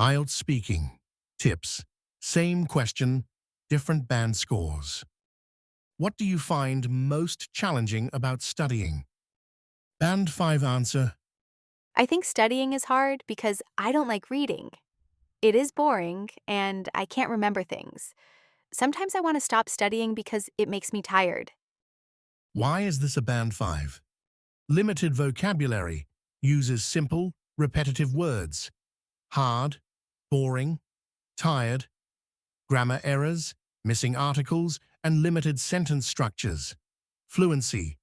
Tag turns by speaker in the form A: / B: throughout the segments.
A: IELTS speaking. Tips. Same question, different band scores. What do you find most challenging about studying? Band 5 answer.
B: I think studying is hard because I don't like reading. It is boring, and I can't remember things. Sometimes I want to stop studying because it makes me tired.
A: Why is this a band 5? Limited vocabulary. Uses simple, repetitive words. Hard, boring, tired. Grammar errors, missing articles, and limited sentence structures. Fluency.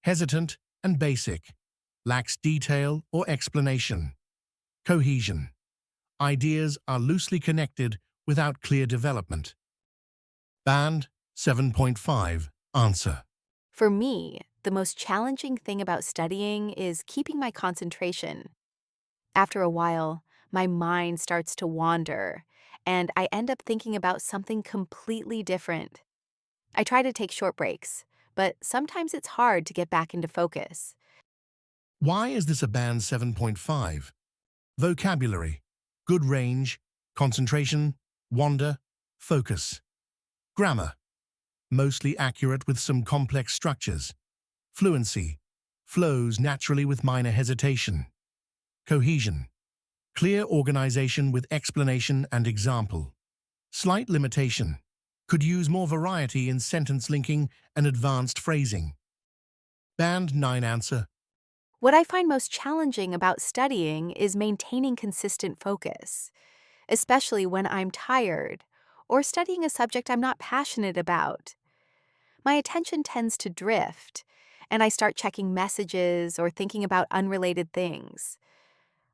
A: Hesitant and basic. Lacks detail or explanation. Cohesion. Ideas are loosely connected without clear development. Band 7.5 answer.
B: For me, the most challenging thing about studying is keeping my concentration. After a while, my mind starts to wander, and I end up thinking about something completely different. I try to take short breaks, but sometimes it's hard to get back into focus.
A: Why is this a band 7.5? Vocabulary. Good range, concentration, wander, focus. Grammar. Mostly accurate with some complex structures. Fluency. Flows naturally with minor hesitation. Cohesion. Clear organization with explanation and example. Slight limitation. Could use more variety in sentence linking and advanced phrasing. Band 9 answer.
B: What I find most challenging about studying is maintaining consistent focus, especially when I'm tired or studying a subject I'm not passionate about. My attention tends to drift, and I start checking messages or thinking about unrelated things.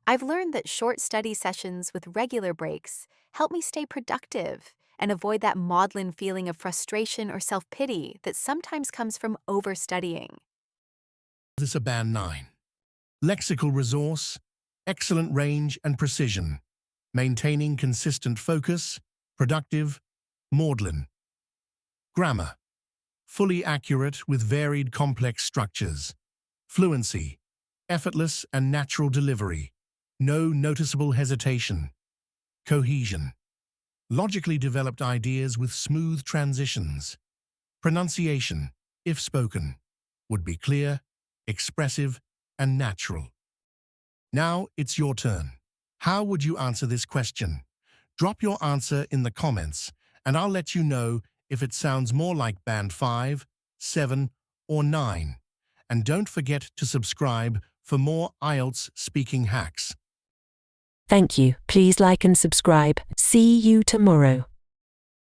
B: I've learned that short study sessions with regular breaks help me stay productive and avoid that maudlin feeling of frustration or self-pity that sometimes comes from overstudying.
A: This is a band 9. Lexical resource, excellent range and precision. Maintaining consistent focus, productive, maudlin. Grammar. Fully accurate with varied complex structures. Fluency. Effortless and natural delivery. No noticeable hesitation. Cohesion. Logically developed ideas with smooth transitions. Pronunciation, if spoken, would be clear, expressive, and natural. Now it's your turn. How would you answer this question? Drop your answer in the comments, and I'll let you know if it sounds more like band 5, 7, or 9. And don't forget to subscribe for more IELTS speaking hacks.
C: Thank you. Please like and subscribe. See you tomorrow.